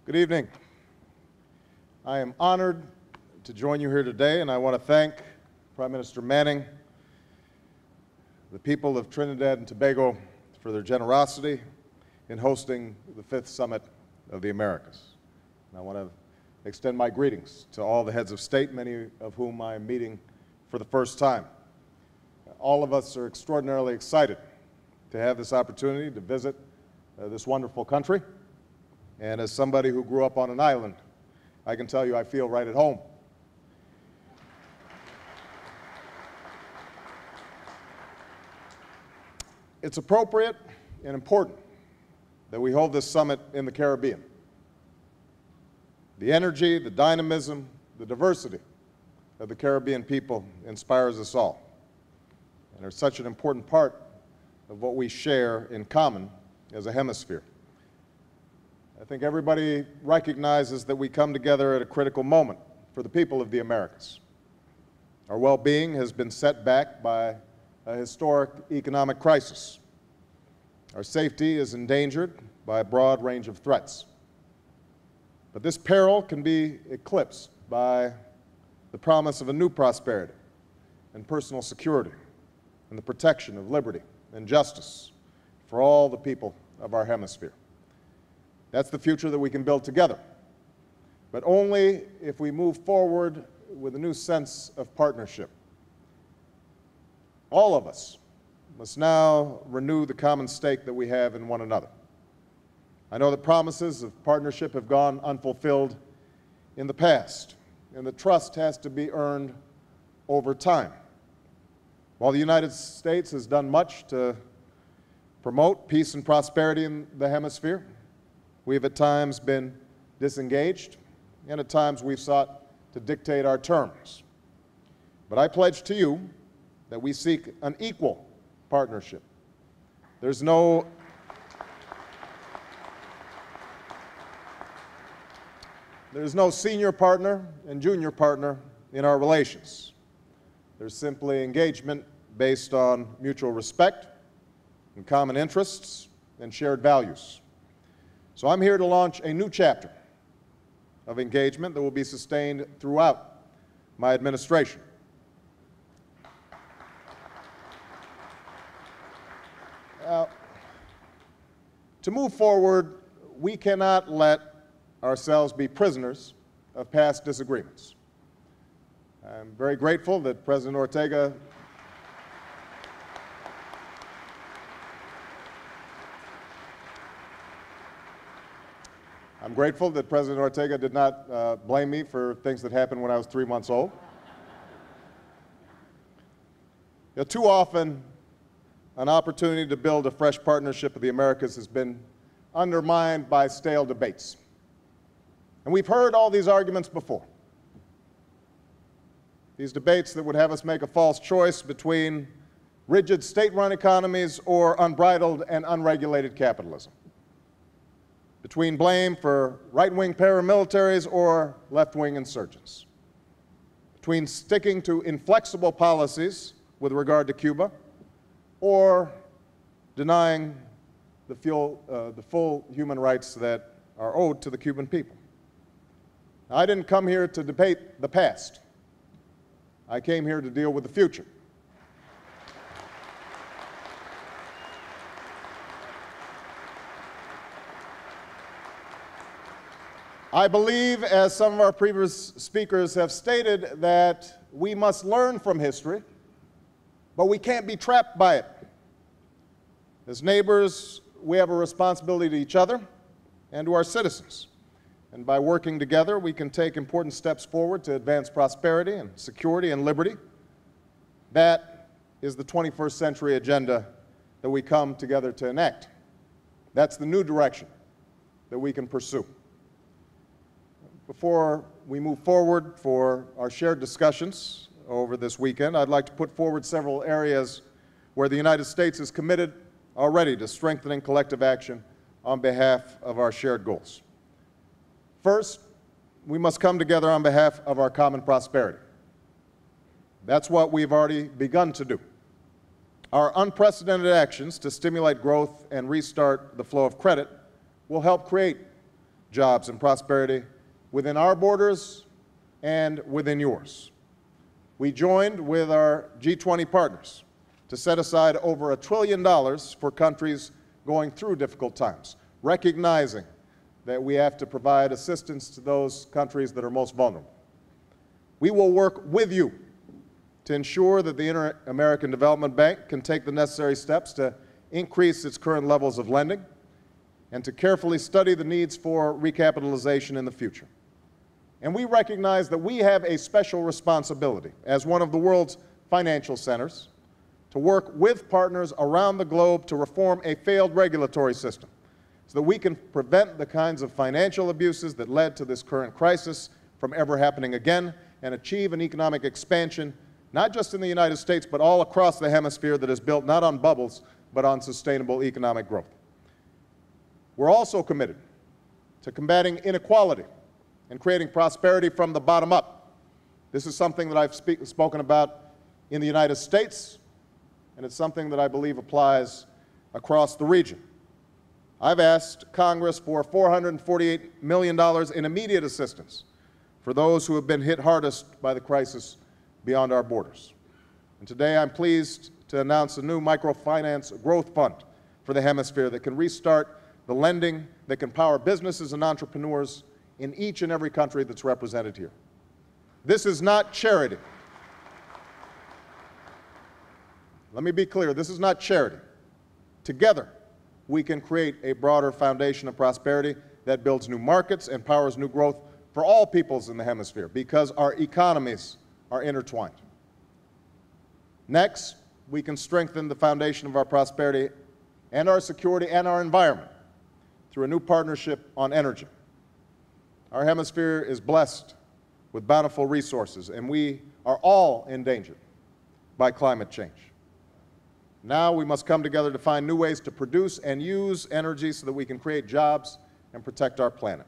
Good evening. I am honored to join you here today, and I want to thank Prime Minister Manning, the people of Trinidad and Tobago for their generosity in hosting the 5th Summit of the Americas. And I want to extend my greetings to all the heads of state, many of whom I am meeting for the first time. All of us are extraordinarily excited to have this opportunity to visit this wonderful country. And as somebody who grew up on an island, I can tell you I feel right at home. It's appropriate and important that we hold this summit in the Caribbean. The energy, the dynamism, the diversity of the Caribbean people inspires us all, and are such an important part of what we share in common as a hemisphere. I think everybody recognizes that we come together at a critical moment for the people of the Americas. Our well-being has been set back by a historic economic crisis. Our safety is endangered by a broad range of threats. But this peril can be eclipsed by the promise of a new prosperity and personal security and the protection of liberty and justice for all the people of our hemisphere. That's the future that we can build together, but only if we move forward with a new sense of partnership. All of us must now renew the common stake that we have in one another. I know that promises of partnership have gone unfulfilled in the past, and the trust has to be earned over time. While the United States has done much to promote peace and prosperity in the hemisphere, we have at times been disengaged, and at times we've sought to dictate our terms. But I pledge to you that we seek an equal partnership. There's no senior partner and junior partner in our relations. There's simply engagement based on mutual respect and common interests and shared values. So I'm here to launch a new chapter of engagement that will be sustained throughout my administration. To move forward, we cannot let ourselves be prisoners of past disagreements. I'm very grateful that President Ortega did not blame me for things that happened when I was 3 months old. Too often, an opportunity to build a fresh partnership of the Americas has been undermined by stale debates. And we've heard all these arguments before. These debates that would have us make a false choice between rigid state-run economies or unbridled and unregulated capitalism, between blame for right-wing paramilitaries or left-wing insurgents, between sticking to inflexible policies with regard to Cuba or denying the full human rights that are owed to the Cuban people. Now, I didn't come here to debate the past. I came here to deal with the future. I believe, as some of our previous speakers have stated, that we must learn from history, but we can't be trapped by it. As neighbors, we have a responsibility to each other and to our citizens. And by working together, we can take important steps forward to advance prosperity and security and liberty. That is the 21st century agenda that we come together to enact. That's the new direction that we can pursue. Before we move forward for our shared discussions over this weekend, I'd like to put forward several areas where the United States is committed already to strengthening collective action on behalf of our shared goals. First, we must come together on behalf of our common prosperity. That's what we've already begun to do. Our unprecedented actions to stimulate growth and restart the flow of credit will help create jobs and prosperity within our borders and within yours. We joined with our G20 partners to set aside over $1 trillion for countries going through difficult times, recognizing that we have to provide assistance to those countries that are most vulnerable. We will work with you to ensure that the Inter-American Development Bank can take the necessary steps to increase its current levels of lending and to carefully study the needs for recapitalization in the future. And we recognize that we have a special responsibility as one of the world's financial centers to work with partners around the globe to reform a failed regulatory system so that we can prevent the kinds of financial abuses that led to this current crisis from ever happening again and achieve an economic expansion not just in the United States but all across the hemisphere that is built not on bubbles but on sustainable economic growth. We're also committed to combating inequality and creating prosperity from the bottom up. This is something that I've spoken about in the United States, and it's something that I believe applies across the region. I've asked Congress for $448 million in immediate assistance for those who have been hit hardest by the crisis beyond our borders. And today I'm pleased to announce a new microfinance growth fund for the hemisphere that can restart the lending that can power businesses and entrepreneurs in each and every country that's represented here. This is not charity. Let me be clear, this is not charity. Together, we can create a broader foundation of prosperity that builds new markets and powers new growth for all peoples in the hemisphere because our economies are intertwined. Next, we can strengthen the foundation of our prosperity and our security and our environment through a new partnership on energy. Our hemisphere is blessed with bountiful resources, and we are all endangered by climate change. Now we must come together to find new ways to produce and use energy so that we can create jobs and protect our planet.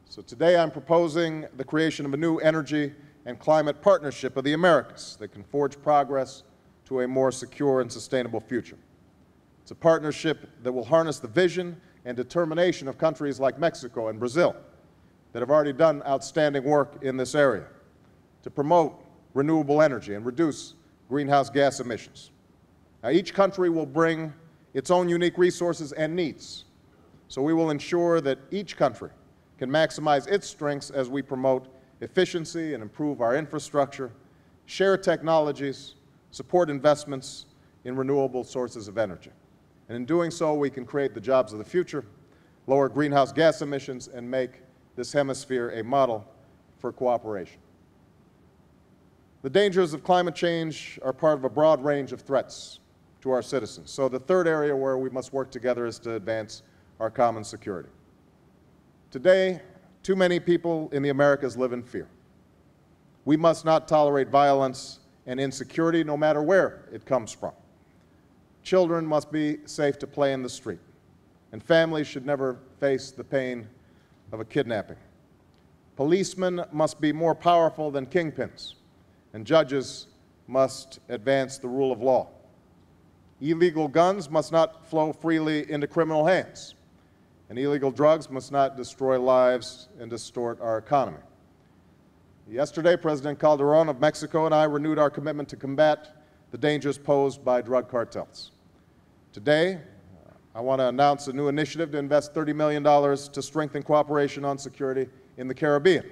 So today I'm proposing the creation of a new energy and climate partnership of the Americas that can forge progress to a more secure and sustainable future. It's a partnership that will harness the vision and determination of countries like Mexico and Brazil that have already done outstanding work in this area to promote renewable energy and reduce greenhouse gas emissions. Now, each country will bring its own unique resources and needs, so we will ensure that each country can maximize its strengths as we promote efficiency and improve our infrastructure, share technologies, support investments in renewable sources of energy. And in doing so, we can create the jobs of the future, lower greenhouse gas emissions, and make this hemisphere a model for cooperation. The dangers of climate change are part of a broad range of threats to our citizens. So the third area where we must work together is to advance our common security. Today, too many people in the Americas live in fear. We must not tolerate violence and insecurity, no matter where it comes from. Children must be safe to play in the street, and families should never face the pain of a kidnapping. Policemen must be more powerful than kingpins, and judges must advance the rule of law. Illegal guns must not flow freely into criminal hands, and illegal drugs must not destroy lives and distort our economy. Yesterday, President Calderon of Mexico and I renewed our commitment to combat the dangers posed by drug cartels. Today, I want to announce a new initiative to invest $30 million to strengthen cooperation on security in the Caribbean.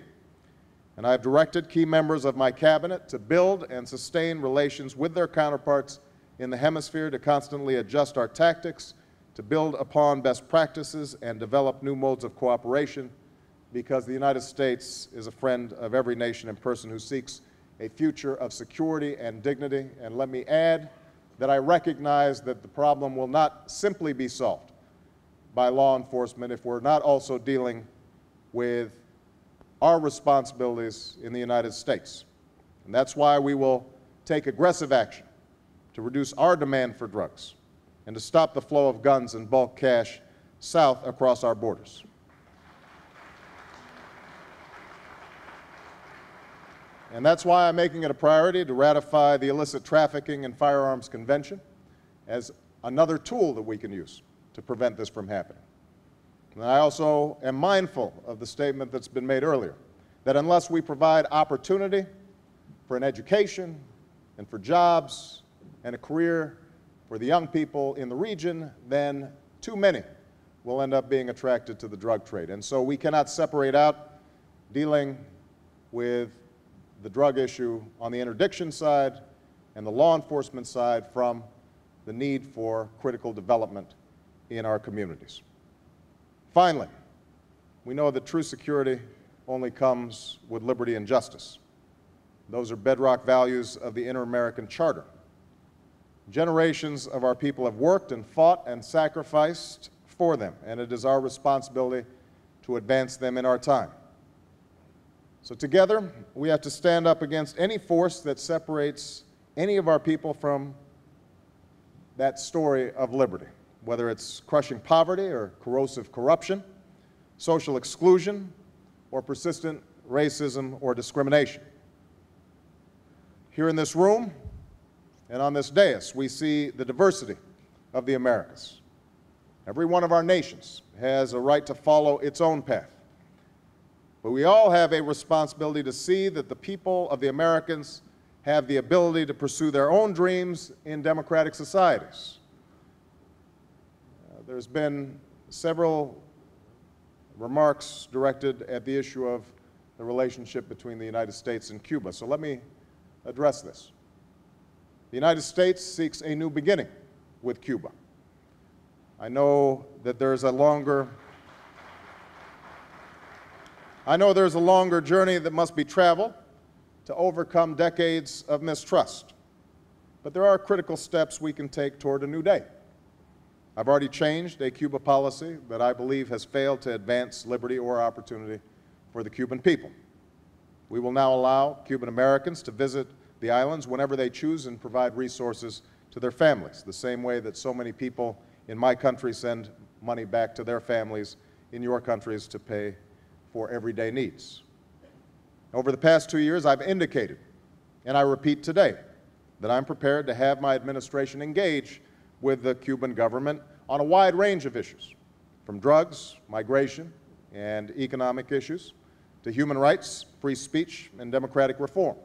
And I have directed key members of my cabinet to build and sustain relations with their counterparts in the hemisphere to constantly adjust our tactics, to build upon best practices and develop new modes of cooperation, because the United States is a friend of every nation and person who seeks a future of security and dignity. And let me add that I recognize that the problem will not simply be solved by law enforcement if we're not also dealing with our responsibilities in the United States. And that's why we will take aggressive action to reduce our demand for drugs and to stop the flow of guns and bulk cash south across our borders. And that's why I'm making it a priority to ratify the Illicit Trafficking and Firearms Convention as another tool that we can use to prevent this from happening. And I also am mindful of the statement that's been made earlier, that unless we provide opportunity for an education and for jobs and a career for the young people in the region, then too many will end up being attracted to the drug trade. And so we cannot separate out dealing with the drug issue on the interdiction side and the law enforcement side from the need for critical development in our communities. Finally, we know that true security only comes with liberty and justice. Those are bedrock values of the Inter-American Charter. Generations of our people have worked and fought and sacrificed for them, and it is our responsibility to advance them in our time. So together, we have to stand up against any force that separates any of our people from that story of liberty, whether it's crushing poverty or corrosive corruption, social exclusion, or persistent racism or discrimination. Here in this room and on this dais, we see the diversity of the Americas. Every one of our nations has a right to follow its own path. But we all have a responsibility to see that the people of the Americans have the ability to pursue their own dreams in democratic societies. There's been several remarks directed at the issue of the relationship between the United States and Cuba. So let me address this. The United States seeks a new beginning with Cuba. I know there's a longer journey that must be traveled to overcome decades of mistrust. But there are critical steps we can take toward a new day. I've already changed a Cuba policy that I believe has failed to advance liberty or opportunity for the Cuban people. We will now allow Cuban Americans to visit the islands whenever they choose and provide resources to their families, the same way that so many people in my country send money back to their families in your countries to pay for everyday needs. Over the past 2 years, I've indicated, and I repeat today, that I'm prepared to have my administration engage with the Cuban government on a wide range of issues, from drugs, migration, and economic issues, to human rights, free speech, and democratic reform.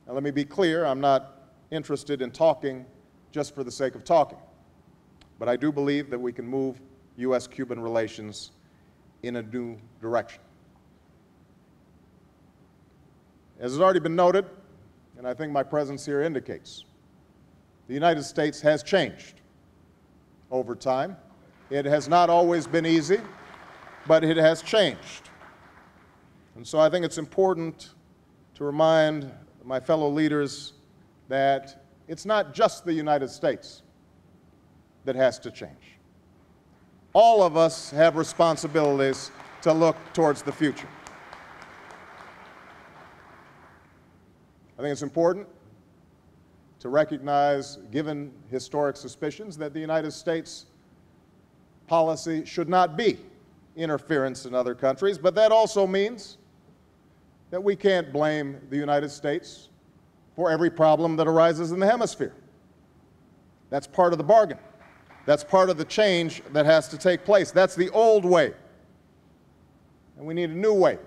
Now, let me be clear, I'm not interested in talking just for the sake of talking, but I do believe that we can move U.S.-Cuban relations in a new direction. As has already been noted, and I think my presence here indicates, the United States has changed over time. It has not always been easy, but it has changed. And so I think it's important to remind my fellow leaders that it's not just the United States that has to change. All of us have responsibilities to look towards the future. I think it's important to recognize, given historic suspicions, that the United States policy should not be interference in other countries, but that also means that we can't blame the United States for every problem that arises in the hemisphere. That's part of the bargain. That's part of the change that has to take place. That's the old way, and we need a new way.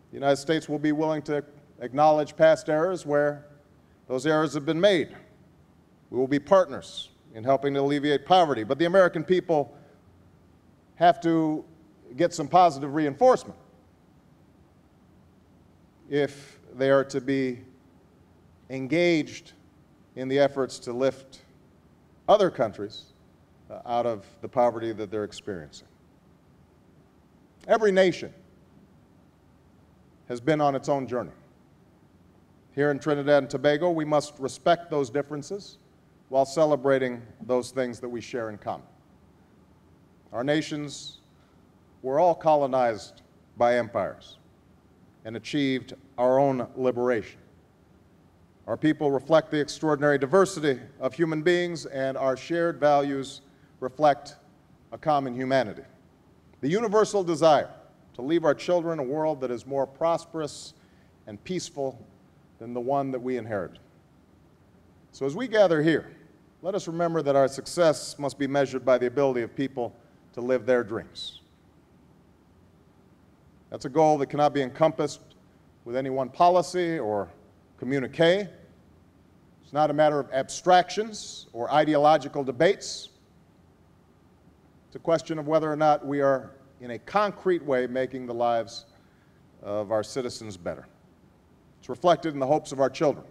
The United States will be willing to acknowledge past errors where those errors have been made. We will be partners in helping to alleviate poverty, but the American people have to get some positive reinforcement if they are to be engaged in the efforts to lift other countries out of the poverty that they're experiencing. Every nation has been on its own journey. Here in Trinidad and Tobago, we must respect those differences while celebrating those things that we share in common. Our nations were all colonized by empires and achieved our own liberation. Our people reflect the extraordinary diversity of human beings, and our shared values reflect a common humanity. The universal desire to leave our children a world that is more prosperous and peaceful than the one that we inherited. So as we gather here let us remember that our success must be measured by the ability of people to live their dreams. That's a goal that cannot be encompassed with any one policy or communique. It's not a matter of abstractions or ideological debates. It's a question of whether or not we are, in a concrete way, making the lives of our citizens better. It's reflected in the hopes of our children,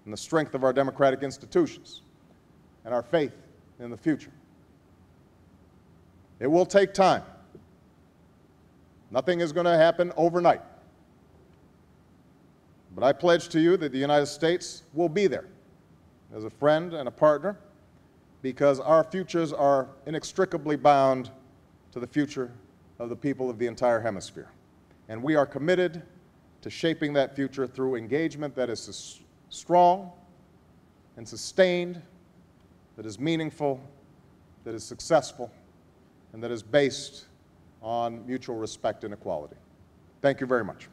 in the strength of our democratic institutions, and our faith in the future. It will take time. Nothing is going to happen overnight. But I pledge to you that the United States will be there as a friend and a partner, because our futures are inextricably bound to the future of the people of the entire hemisphere. And we are committed to shaping that future through engagement that is strong and sustained, that is meaningful, that is successful, and that is based on mutual respect and equality. Thank you very much.